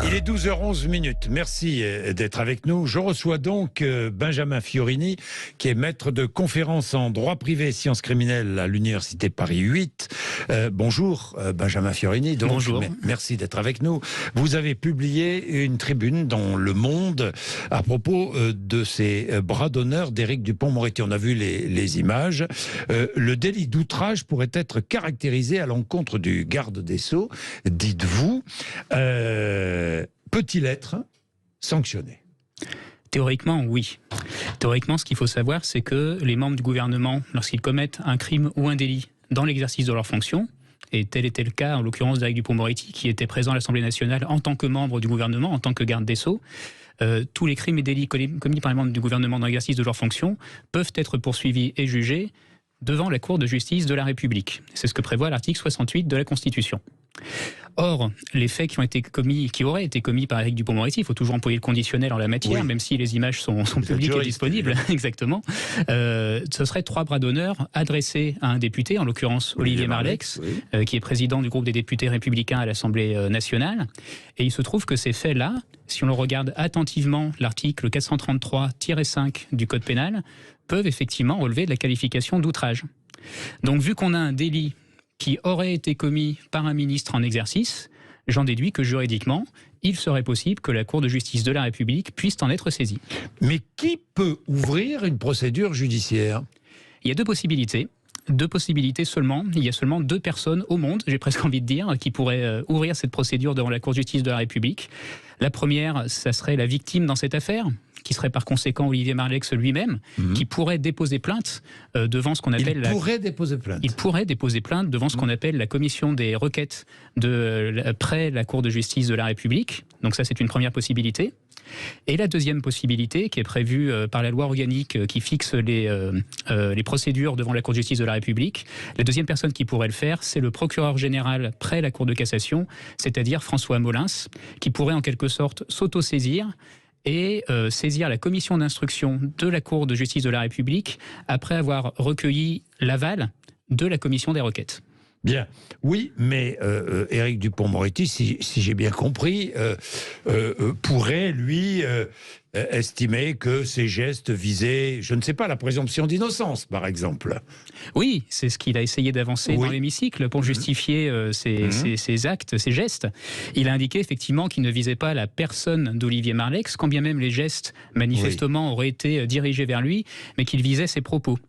Il est 12h11. Merci d'être avec nous. Je reçois donc Benjamin Fiorini, qui est maître de conférences en droit privé et sciences criminelles à l'Université Paris 8. Bonjour Benjamin Fiorini. Donc, bonjour. Merci d'être avec nous. Vous avez publié une tribune dans Le Monde à propos de ces bras d'honneur d'Éric Dupond-Moretti. On a vu les images. Le délit d'outrage pourrait être caractérisé à l'encontre du garde des Sceaux, dites-vous. Peut-il être sanctionné ? Théoriquement, oui. Théoriquement, ce qu'il faut savoir, c'est que les membres du gouvernement, lorsqu'ils commettent un crime ou un délit dans l'exercice de leurs fonctions, et tel était le cas en l'occurrence d'Éric Dupond-Moretti, qui était présent à l'Assemblée nationale en tant que membre du gouvernement, en tant que garde des Sceaux, tous les crimes et délits commis par les membres du gouvernement dans l'exercice de leurs fonctions peuvent être poursuivis et jugés devant la Cour de justice de la République. C'est ce que prévoit l'article 68 de la Constitution. Or, les faits qui auraient été commis par Éric Dupond-Moretti, il faut toujours employer le conditionnel en la matière, même si les images sont publiques et disponibles, exactement. Ce seraient 3 bras d'honneur adressés à un député, en l'occurrence Olivier Marleix, qui est président du groupe des députés républicains à l'Assemblée nationale. Et il se trouve que ces faits-là, si on le regarde attentivement, l'article 433-5 du Code pénal, peuvent effectivement relever de la qualification d'outrage. Donc, vu qu'on a un délit qui aurait été commis par un ministre en exercice, j'en déduis que juridiquement, il serait possible que la Cour de justice de la République puisse en être saisie. Mais qui peut ouvrir une procédure judiciaire ? Il y a 2 possibilités. 2 possibilités seulement. Il y a seulement 2 personnes au monde, j'ai presque envie de dire, qui pourraient ouvrir cette procédure devant la Cour de justice de la République. La première, ça serait la victime dans cette affaire, qui serait par conséquent Olivier Marleix lui-même, qui pourrait déposer plainte devant ce qu'on appelle... Il pourrait déposer plainte devant ce qu'on appelle la commission des requêtes près la Cour de justice de la République. Donc ça, c'est une première possibilité. Et la deuxième possibilité, qui est prévue par la loi organique qui fixe les procédures devant la Cour de justice de la République, la deuxième personne qui pourrait le faire, c'est le procureur général près la Cour de cassation, c'est-à-dire François Molins, qui pourrait en quelque sorte s'auto-saisir et saisir la commission d'instruction de la Cour de justice de la République après avoir recueilli l'aval de la commission des requêtes. Bien, oui, mais Éric Dupond-Moretti, si j'ai bien compris, pourrait, lui, estimer que ces gestes visaient, je ne sais pas, la présomption d'innocence, par exemple. Oui, c'est ce qu'il a essayé d'avancer dans l'hémicycle pour justifier ses actes, ses gestes. Il a indiqué effectivement qu'il ne visait pas la personne d'Olivier Marleix, quand bien même les gestes, manifestement, auraient été dirigés vers lui, mais qu'il visait ses propos.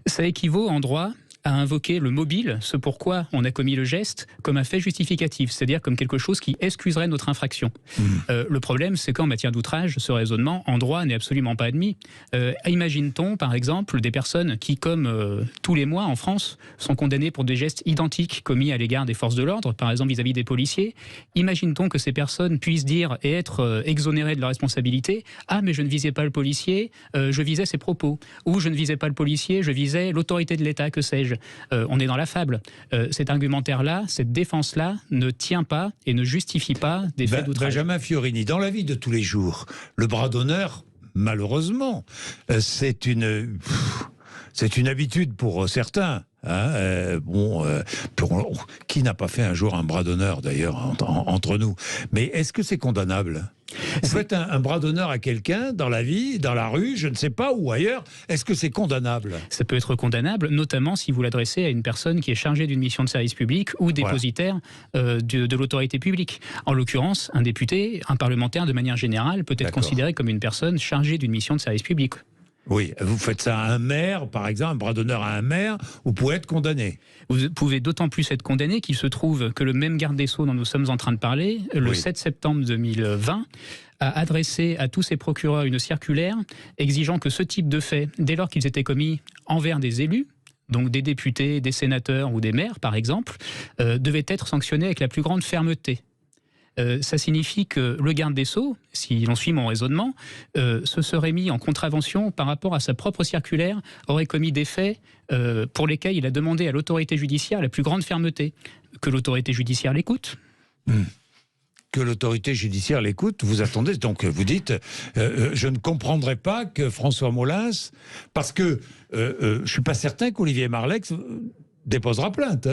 Ça équivaut en droit à invoquer le mobile, ce pourquoi on a commis le geste, comme un fait justificatif, c'est-à-dire comme quelque chose qui excuserait notre infraction. Le problème, c'est qu'en matière d'outrage, ce raisonnement, en droit, n'est absolument pas admis. Imagine-t-on, par exemple, des personnes qui, comme tous les mois en France, sont condamnées pour des gestes identiques commis à l'égard des forces de l'ordre, par exemple vis-à-vis des policiers. Imagine-t-on que ces personnes puissent dire et être exonérées de leur responsabilité « Ah, mais je ne visais pas le policier, je visais ses propos » ou « Je ne visais pas le policier, je visais l'autorité de l'État, que sais-je ». On est dans la fable. Cet argumentaire-là, cette défense-là ne tient pas et ne justifie pas des faits d'outrage. Benjamin Fiorini, dans la vie de tous les jours, le bras d'honneur, malheureusement, c'est une habitude pour certains. Qui n'a pas fait un jour un bras d'honneur, d'ailleurs, entre nous. Mais est-ce que c'est condamnable ? Vous faites un bras d'honneur à quelqu'un dans la vie, dans la rue, je ne sais pas, ou ailleurs. Est-ce que c'est condamnable ? Ça peut être condamnable, notamment si vous l'adressez à une personne qui est chargée d'une mission de service public ou dépositaire de l'autorité publique. En l'occurrence, un député, un parlementaire de manière générale, peut être considéré comme une personne chargée d'une mission de service public. Oui, vous faites ça à un maire, par exemple, un bras d'honneur à un maire, vous pouvez être condamné. Vous pouvez d'autant plus être condamné qu'il se trouve que le même garde des Sceaux dont nous sommes en train de parler, le 7 septembre 2020, a adressé à tous ses procureurs une circulaire exigeant que ce type de faits, dès lors qu'ils étaient commis envers des élus, donc des députés, des sénateurs ou des maires, par exemple, devaient être sanctionnés avec la plus grande fermeté. Ça signifie que le garde des Sceaux, si l'on suit mon raisonnement, se serait mis en contravention par rapport à sa propre circulaire, aurait commis des faits pour lesquels il a demandé à l'autorité judiciaire la plus grande fermeté. Que l'autorité judiciaire l'écoute. Que l'autorité judiciaire l'écoute, vous attendez, donc vous dites, je ne comprendrai pas que François Molins, parce que je ne suis pas certain qu'Olivier Marleix déposera plainte.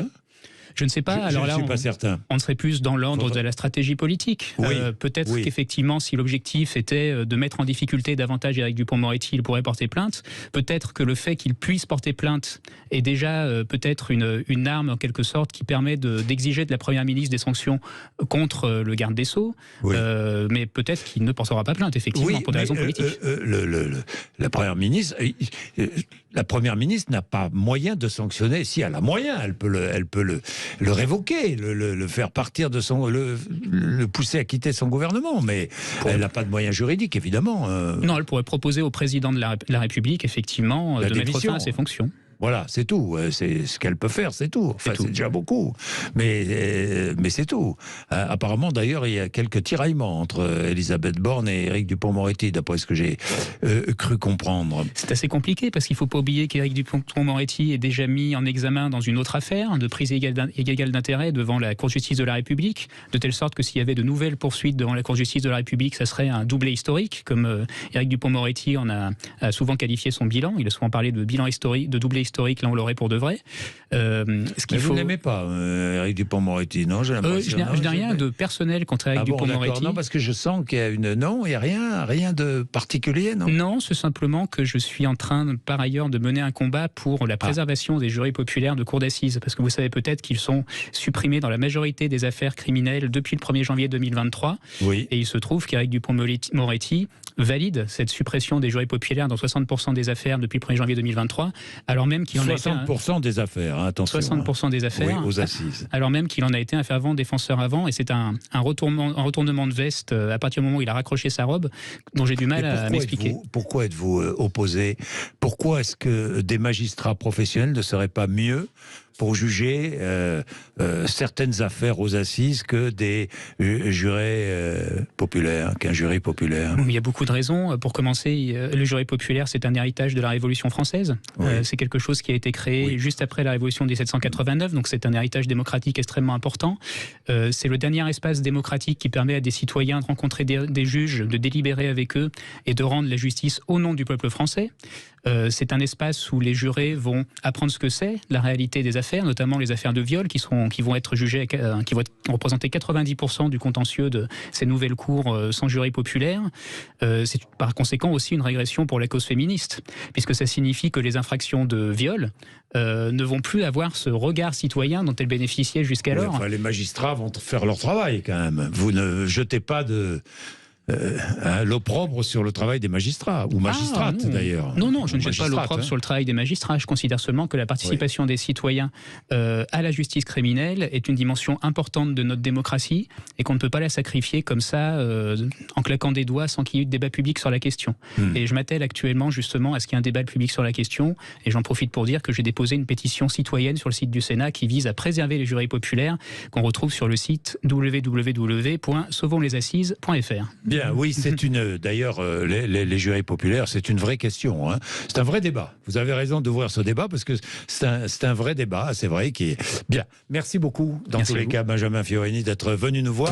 Je ne sais pas. Alors là, je ne suis pas certain. On serait plus dans l'ordre de la stratégie politique. Oui, peut-être qu'effectivement, si l'objectif était de mettre en difficulté davantage Éric Dupond-Moretti, il pourrait porter plainte. Peut-être que le fait qu'il puisse porter plainte est déjà peut-être une arme en quelque sorte qui permet d'exiger de la Première ministre des sanctions contre le garde des Sceaux. Oui. Mais peut-être qu'il ne portera pas plainte, effectivement, pour des raisons politiques. La Première ministre n'a pas moyen de sanctionner. Si elle a moyen, elle peut le révoquer, le faire partir de le pousser à quitter son gouvernement, mais elle n'a pas de moyens juridiques, évidemment. Non, elle pourrait proposer au président de la République, effectivement, de mettre fin à ses fonctions. Voilà, c'est tout. C'est ce qu'elle peut faire, c'est tout. Enfin, c'est déjà beaucoup. Mais c'est tout. Apparemment, d'ailleurs, il y a quelques tiraillements entre Elisabeth Borne et Éric Dupond-Moretti, d'après ce que j'ai cru comprendre. C'est assez compliqué, parce qu'il ne faut pas oublier qu'Éric Dupond-Moretti est déjà mis en examen dans une autre affaire, de prise égale d'intérêt devant la Cour de justice de la République, de telle sorte que s'il y avait de nouvelles poursuites devant la Cour de justice de la République, ça serait un doublé historique, comme Éric Dupond-Moretti a souvent qualifié son bilan. Il a souvent parlé de bilan historique, de doublé historique, là on l'aurait pour de vrai. Vous n'aimez pas Éric Dupond-Moretti, non? Je n'ai rien de personnel contre Éric Dupond-Moretti. Non, parce que je sens qu'il y a non, il n'y a rien de particulier, non? Non, c'est simplement que je suis en train, par ailleurs, de mener un combat pour la préservation des jurys populaires de cour d'assises, parce que vous savez peut-être qu'ils sont supprimés dans la majorité des affaires criminelles depuis le 1er janvier 2023. Oui. Et il se trouve qu'Éric Dupond-Moretti valide cette suppression des jurys populaires dans 60% des affaires depuis le 1er janvier 2023, alors même qu'il en a été 60% des affaires, hein, attention. 60% des affaires, oui, aux assises. Alors même qu'il en a été un fervent défenseur avant, et c'est un retournement de veste à partir du moment où il a raccroché sa robe, dont j'ai du mal à m'expliquer. Pourquoi êtes-vous opposé? Pourquoi est-ce que des magistrats professionnels ne seraient pas mieux pour juger certaines affaires aux assises que des jurés populaires, qu'un jury populaire? Il y a beaucoup de raisons. Pour commencer, le jury populaire, c'est un héritage de la Révolution française. Oui. C'est quelque chose qui a été créé juste après la Révolution de 1789, donc c'est un héritage démocratique extrêmement important. C'est le dernier espace démocratique qui permet à des citoyens de rencontrer des juges, de délibérer avec eux et de rendre la justice au nom du peuple français. C'est un espace où les jurés vont apprendre ce que c'est la réalité des affaires, notamment les affaires de viol qui vont être jugées, qui vont représenter 90% du contentieux de ces nouvelles cours sans jury populaire. C'est par conséquent aussi une régression pour la cause féministe, puisque ça signifie que les infractions de viol ne vont plus avoir ce regard citoyen dont elles bénéficiaient jusqu'alors. Enfin, les magistrats vont faire leur travail quand même. Vous ne jetez pas l'opprobre sur le travail des magistrats, ou magistrates d'ailleurs. Non, je ne jette pas l'opprobre sur le travail des magistrats. Je considère seulement que la participation des citoyens à la justice criminelle est une dimension importante de notre démocratie et qu'on ne peut pas la sacrifier comme ça, en claquant des doigts sans qu'il y ait eu de débat public sur la question. Et je m'attelle actuellement justement à ce qu'il y ait un débat public sur la question, et j'en profite pour dire que j'ai déposé une pétition citoyenne sur le site du Sénat qui vise à préserver les jurys populaires, qu'on retrouve sur le site www.sauvonslassises.fr. Bien, oui, c'est d'ailleurs, les jurys populaires, c'est une vraie question. Hein. C'est un vrai débat. Vous avez raison d'ouvrir ce débat parce que c'est un vrai débat, c'est vrai. Bien, merci beaucoup, dans tous les cas, Benjamin Fiorini, d'être venu nous voir.